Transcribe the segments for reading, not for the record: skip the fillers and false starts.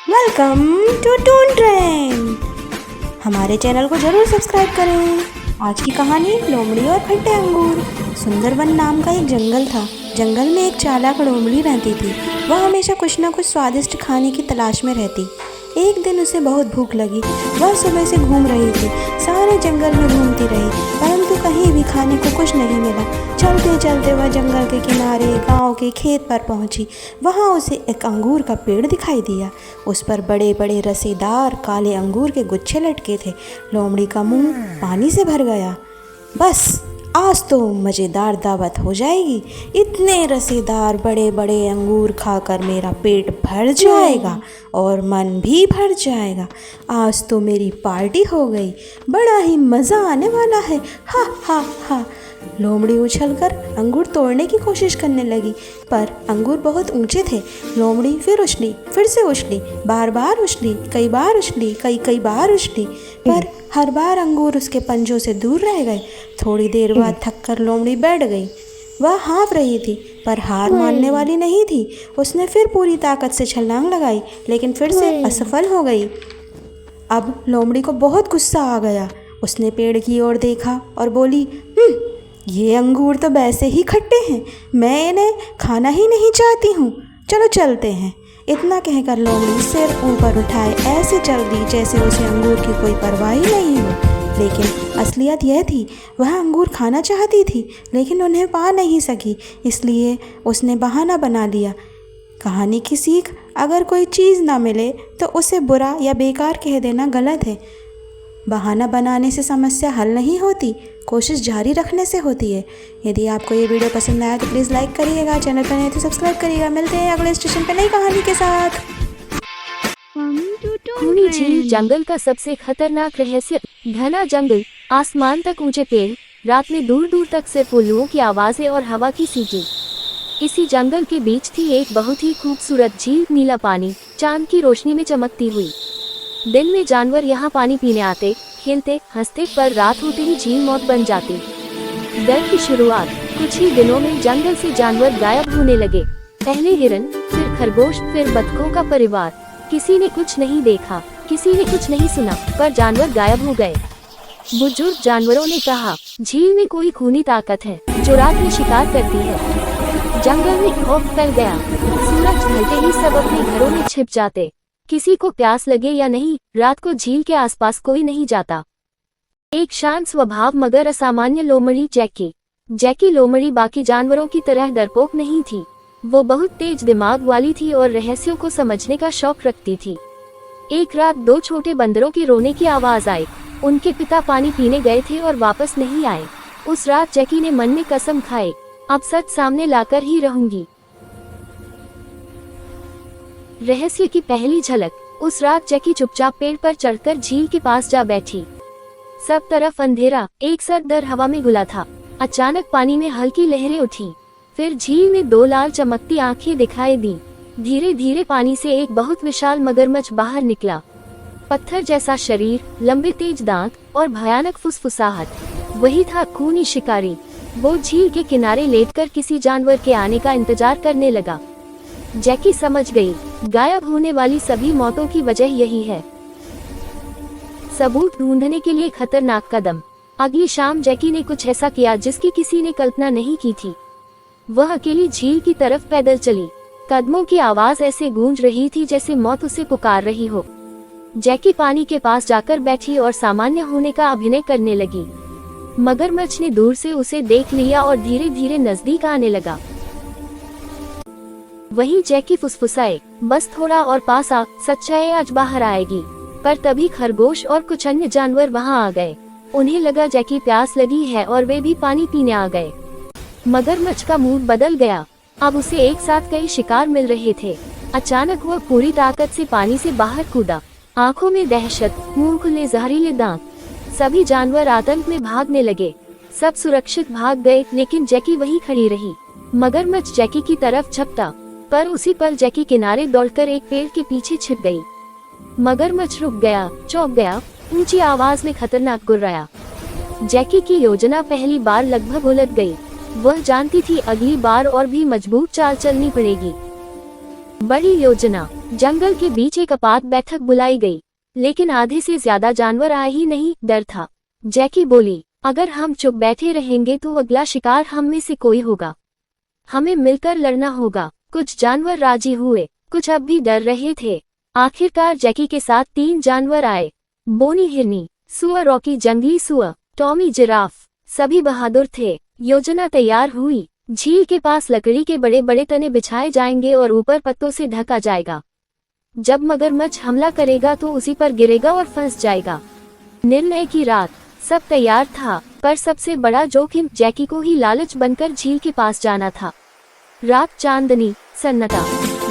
Welcome to Toon Train. हमारे channel को जरूर सब्सक्राइब करें। आज की कहानी लोमड़ी और खट्टे अंगूर। सुंदरवन नाम का एक जंगल था। जंगल में एक चालाक लोमड़ी रहती थी। वह हमेशा कुछ न कुछ स्वादिष्ट खाने की तलाश में रहती। एक दिन उसे बहुत भूख लगी। वह सुबह से घूम रही थी, सारे जंगल में घूमती रही, परंतु कहीं भी खाने को कुछ नहीं मिला। चलते चलते वह जंगल के किनारे गांव के खेत पर पहुंची। वहां उसे एक अंगूर का पेड़ दिखाई दिया। उस पर बड़े बड़े रसेदार काले अंगूर के गुच्छे लटके थे। लोमड़ी का मुंह पानी से भर गया। बस आज तो मज़ेदार दावत हो जाएगी। इतने रसेदार बड़े बड़े अंगूर खाकर मेरा पेट भर जाएगा और मन भी भर जाएगा। आज तो मेरी पार्टी हो गई। बड़ा ही मज़ा आने वाला है। हा हा हा। लोमड़ी उछलकर अंगूर तोड़ने की कोशिश करने लगी, पर अंगूर बहुत ऊंचे थे। लोमड़ी फिर उछली, फिर से उछली, बार बार उछली, कई बार उछली, कई बार उछली, पर हर बार अंगूर उसके पंजों से दूर रह गए। थोड़ी देर बाद थककर लोमड़ी बैठ गई। वह हाँफ रही थी, पर हार मानने वाली नहीं थी। उसने फिर पूरी ताकत से छलांग लगाई, लेकिन फिर से असफल हो गई। अब लोमड़ी को बहुत गुस्सा आ गया। उसने पेड़ की ओर देखा और बोली, ये अंगूर तो वैसे ही खट्टे हैं, मैं इन्हें खाना ही नहीं चाहती हूँ। चलो चलते हैं। इतना कहकर लोमड़ी सिर ऊपर उठाए ऐसे चल दी जैसे उसे अंगूर की कोई परवाह ही नहीं हो। लेकिन असलियत यह थी, वह अंगूर खाना चाहती थी, लेकिन उन्हें पा नहीं सकी, इसलिए उसने बहाना बना लिया। कहानी की सीख, अगर कोई चीज़ ना मिले तो उसे बुरा या बेकार कह देना गलत है। बहाना बनाने से समस्या हल नहीं होती, कोशिश जारी रखने से होती है। यदि आपको ये वीडियो पसंद आया तो प्लीज़ लाइक करिएगा, चैनल पर नए तो सब्सक्राइब करिएगा। मिलते हैं अगले स्टेशन पर नई कहानी के साथ। खूनी झील जंगल का सबसे खतरनाक रहस्य। घना जंगल, आसमान तक ऊंचे पेड़, रात में दूर दूर तक सिर्फ उल्लुओं की आवाज़ें और हवा की सीटी। इसी जंगल के बीच थी एक बहुत ही खूबसूरत झील। नीला पानी चांद की रोशनी में चमकती हुई। दिन में जानवर यहाँ पानी पीने आते, खेलते, हंसते, पर रात होते ही झील मौत बन जाती। डर की शुरुआत। कुछ ही दिनों में जंगल से जानवर गायब होने लगे। पहले हिरन, फिर खरगोश, फिर बतखों का परिवार। किसी ने कुछ नहीं देखा, किसी ने कुछ नहीं सुना, पर जानवर गायब हो गए। बुजुर्ग जानवरों ने कहा, झील में कोई खूनी ताकत है जो रात में शिकार करती है। जंगल में खौफ फैल गया। सूरज ढलते ही सब अपने घरों में छिप जाते। किसी को प्यास लगे या नहीं, रात को झील के आसपास कोई नहीं जाता। एक शांत स्वभाव मगर असामान्य लोमड़ी जैकी लोमड़ी बाकी जानवरों की तरह डरपोक नहीं थी। वो बहुत तेज दिमाग वाली थी और रहस्यों को समझने का शौक रखती थी। एक रात दो छोटे बंदरों के रोने की आवाज आई। उनके पिता पानी पीने गए थे और वापस नहीं आए। उस रात जैकी ने मन में कसम खाई, अब सच सामने लाकर ही रहूंगी। रहस्य की पहली झलक। उस रात जैकी चुपचाप पेड़ पर चढ़कर झील के पास जा बैठी। सब तरफ अंधेरा, एक सरदर हवा में घुला था। अचानक पानी में हल्की लहरें उठी, फिर झील में दो लाल चमकती आंखें दिखाई दी। धीरे धीरे पानी से एक बहुत विशाल मगरमच्छ बाहर निकला। पत्थर जैसा शरीर, लंबे तेज दांत और भयानक फुसफुसाहट। वही था खूनी शिकारी। वो झील के किनारे लेटकर किसी जानवर के आने का इंतजार करने लगा। जैकी समझ गई, गायब होने वाली सभी मौतों की वजह यही है। सबूत ढूंढने के लिए खतरनाक कदम। अगली शाम जैकी ने कुछ ऐसा किया जिसकी किसी ने कल्पना नहीं की थी। वह अकेली झील की तरफ पैदल चली। कदमों की आवाज ऐसे गूंज रही थी जैसे मौत उसे पुकार रही हो। जैकी पानी के पास जाकर बैठी और सामान्य होने का अभिनय करने लगी। मगरमच्छ ने दूर से उसे देख लिया और धीरे धीरे नजदीक आने लगा। वही जैकी फुसफुसाए, बस थोड़ा और पास आ, सच्चाई आज बाहर आएगी। पर तभी खरगोश और कुछ अन्य जानवर वहां आ गए। उन्हें लगा जैकी प्यास लगी है और वे भी पानी पीने आ गए। मगरमच्छ का मूड बदल गया। अब उसे एक साथ कई शिकार मिल रहे थे। अचानक वह पूरी ताकत से पानी से बाहर कूदा। आंखों में दहशत, मुंह खुले जहरीले दांत। सभी जानवर आतंक में भागने लगे। सब सुरक्षित भाग गए, लेकिन जैकी वहीं खड़ी रही। मगरमच्छ जैकी की तरफ झपटा, पर उसी पल जैकी किनारे दौड़कर एक पेड़ के पीछे छिप गई। मगरमच्छ रुक गया, चौंक गया, ऊंची आवाज में खतरनाक गुर्राया। जैकी की योजना पहली बार लगभग उलट गई। वह जानती थी अगली बार और भी मजबूत चाल चलनी पड़ेगी। बड़ी योजना। जंगल के बीच एक आपात बैठक बुलाई गई, लेकिन आधे से ज्यादा जानवर आए ही नहीं। डर था। जैकी बोली, अगर हम चुप बैठे रहेंगे तो अगला शिकार हम में से कोई होगा। हमें मिलकर लड़ना होगा। कुछ जानवर राजी हुए, कुछ अब भी डर रहे थे। आखिरकार जैकी के साथ 3 जानवर आए। बोनी हिरनी, सुअर रॉकी जंगली सुअर, टॉमी जिराफ, सभी बहादुर थे। योजना तैयार हुई। झील के पास लकड़ी के बड़े बड़े तने बिछाए जाएंगे और ऊपर पत्तों से ढका जाएगा। जब मगरमच्छ हमला करेगा तो उसी पर गिरेगा और फंस जाएगा। निर्णय की रात। सब तैयार था, पर सबसे बड़ा जोखिम जैकी को ही लालच बनकर झील के पास जाना था। रात, चांदनी, सन्नाटा।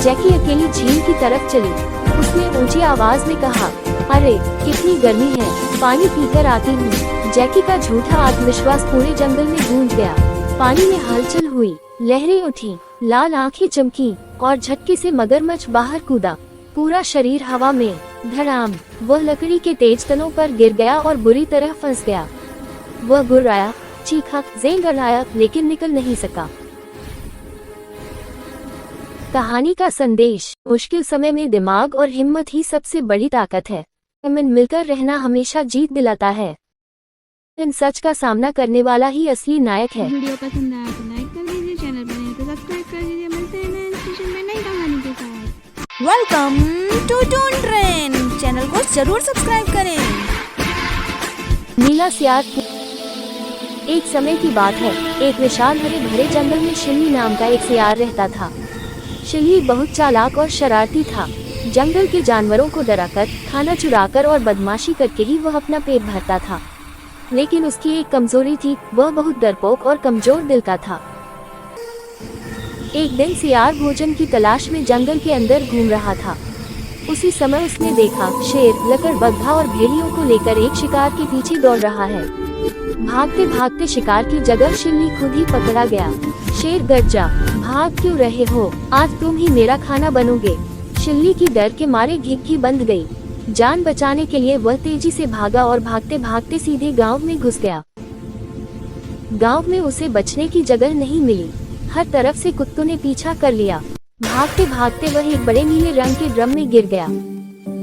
जैकी अकेली झील की तरफ चली। उसने ऊंची आवाज में कहा, अरे कितनी गर्मी है, पानी पीकर आती हूँ। जैकी का झूठा आत्मविश्वास पूरे जंगल में गूंज गया। पानी में हलचल हुई, लहरें उठी, लाल आंखें चमकी और झटके से मगरमच्छ बाहर कूदा। पूरा शरीर हवा में। धड़ाम, वह लकड़ी के तेज तनों पर गिर गया और बुरी तरह फंस गया। वह गुर्राया, चीखा, ज़ेंगड़ाया, लेकिन निकल नहीं सका। कहानी का संदेश। मुश्किल समय में दिमाग और हिम्मत ही सबसे बड़ी ताकत है। मिलकर रहना हमेशा जीत दिलाता है। इन सच का सामना करने वाला ही असली नायक है। वीडियो पसंद आया तो लाइक कर दीजिए, चैनल पर नए तो सब्सक्राइब कर दीजिए। मिलते हैं नए स्टेशन में नई कहानी के साथ। Welcome to Toon Train. Channel को जरूर सब्सक्राइब करें। नीला सियार। एक समय की बात है, एक विशाल हरे भरे जंगल में शिल्ली नाम का एक सियार रहता था। शिल्ली बहुत चालाक और शरारती था। जंगल के जानवरों को डराकर, खाना चुराकर और बदमाशी करके ही वह अपना पेट भरता था। लेकिन उसकी एक कमजोरी थी, वह बहुत डरपोक और कमजोर दिल का था। एक दिन सियार भोजन की तलाश में जंगल के अंदर घूम रहा था। उसी समय उसने देखा शेर लकड़बग्घा और भेड़ियों को लेकर एक शिकार के पीछे दौड़ रहा है। भागते भागते शिकार की जगह शिल्ली खुद ही पकड़ा गया। शेर गरजा, भाग क्यों रहे हो, आज तुम ही मेरा खाना बनोगे। शिल्ली की डर के मारे घिघी बंध गई। जान बचाने के लिए वह तेजी से भागा और भागते भागते सीधे गांव में घुस गया। गांव में उसे बचने की जगह नहीं मिली। हर तरफ से कुत्तों ने पीछा कर लिया। भागते भागते वह एक बड़े नीले रंग के ड्रम में गिर गया।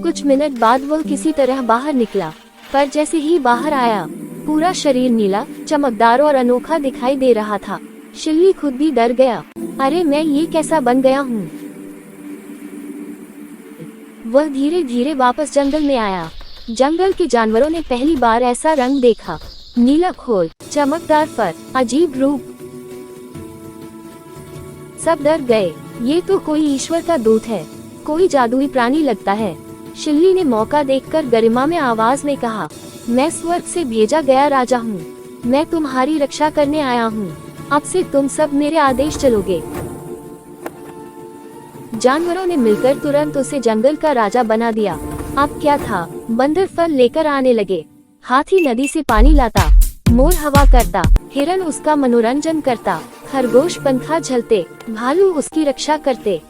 कुछ मिनट बाद वह किसी तरह बाहर निकला, पर जैसे ही बाहर आया पूरा शरीर नीला, चमकदार और अनोखा दिखाई दे रहा था। शिल्ली खुद भी डर गया। अरे मैं ये कैसा बन गया हूँ। वह धीरे धीरे वापस जंगल में आया। जंगल के जानवरों ने पहली बार ऐसा रंग देखा। नीला खोल, चमकदार फर, अजीब रूप। सब डर गए। ये तो कोई ईश्वर का दूत है, कोई जादुई प्राणी लगता है। शिल्ली ने मौका देखकर गरिमा में आवाज में कहा, मैं स्वर्ग से भेजा गया राजा हूँ। मैं तुम्हारी रक्षा करने आया हूँ। अब से तुम सब मेरे आदेश चलोगे। जानवरों ने मिलकर तुरंत उसे जंगल का राजा बना दिया। अब क्या था, बंदर फल लेकर आने लगे, हाथी नदी से पानी लाता, मोर हवा करता, हिरन उसका मनोरंजन करता, खरगोश पंखा झलते, भालू उसकी रक्षा करते।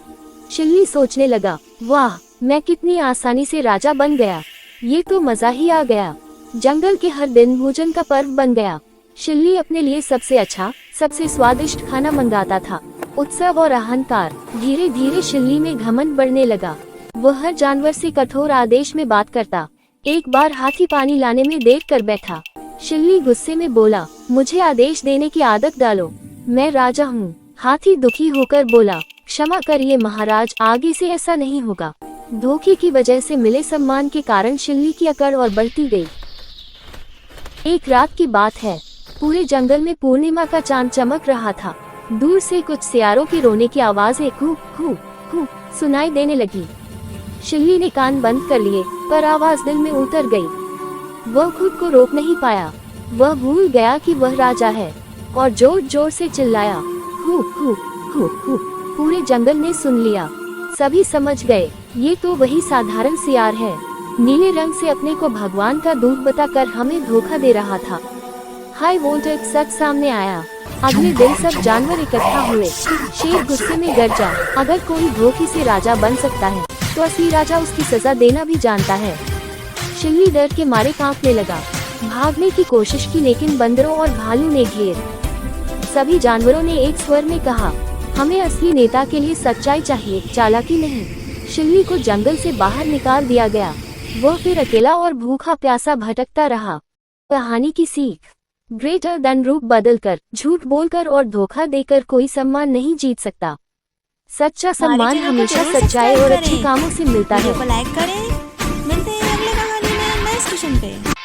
शिल्ली सोचने लगा, वाह, मैं कितनी आसानी से राजा बन गया। ये तो मजा ही आ गया। जंगल के हर दिन भोजन का पर्व बन गया। शिल्ली अपने लिए सबसे अच्छा, सबसे स्वादिष्ट खाना मंगाता था। उत्सव और अहंकार। धीरे धीरे शिल्ली में घमंड बढ़ने लगा। वह हर जानवर से कठोर आदेश में बात करता। एक बार हाथी पानी लाने में देर कर बैठा। शिल्ली गुस्से में बोला, मुझे आदेश देने की आदत डालो, मैं राजा हूँ। हाथी दुखी होकर बोला, क्षमा करिए महाराज, आगे से ऐसा नहीं होगा। धोखे की वजह से मिले सम्मान के कारण शिल्ली की अकड़ और बढ़ती गई। एक रात की बात है, पूरे जंगल में पूर्णिमा का चांद चमक रहा था। दूर से कुछ सियारों के रोने की आवाजें कू कू कू सुनाई देने लगी। शिल्ली ने कान बंद कर लिए, पर आवाज दिल में उतर गई। वह खुद को रोक नहीं पाया। वह भूल गया कि वह राजा है और जोर जोर से चिल्लाया, हु हु हु हु। पूरे जंगल ने सुन लिया। सभी समझ गए, ये तो वही साधारण सियार है। नीले रंग से अपने को भगवान का दूत बताकर हमें धोखा दे रहा था। हाई वोल्टेज सच सामने आया। अगले दिन सब जानवर इकट्ठा हुए। शेर गुस्से में गरजा, अगर कोई धोखे से राजा बन सकता है तो असली राजा उसकी सजा देना भी जानता है। शिल्ली डर के मारे कांपने लगा। भागने की कोशिश की, लेकिन बंदरों और भालू ने घेर। सभी जानवरों ने एक स्वर में कहा, हमें असली नेता के लिए सच्चाई चाहिए, चालाकी नहीं। शिल्ली को जंगल से बाहर निकाल दिया गया। वह फिर अकेला और भूखा प्यासा भटकता रहा। कहानी की सीख, ग्रेटर देन रूप बदलकर, झूठ बोलकर और धोखा देकर कोई सम्मान नहीं जीत सकता। सच्चा सम्मान चैनल को हमेशा जरूर सच्चाई और सब्सक्राइब अच्छे करें। कामों से मिलता वीडियो है। को लाइक करें। मिलते हैं अगले कहानी में नए स्टेशन पे।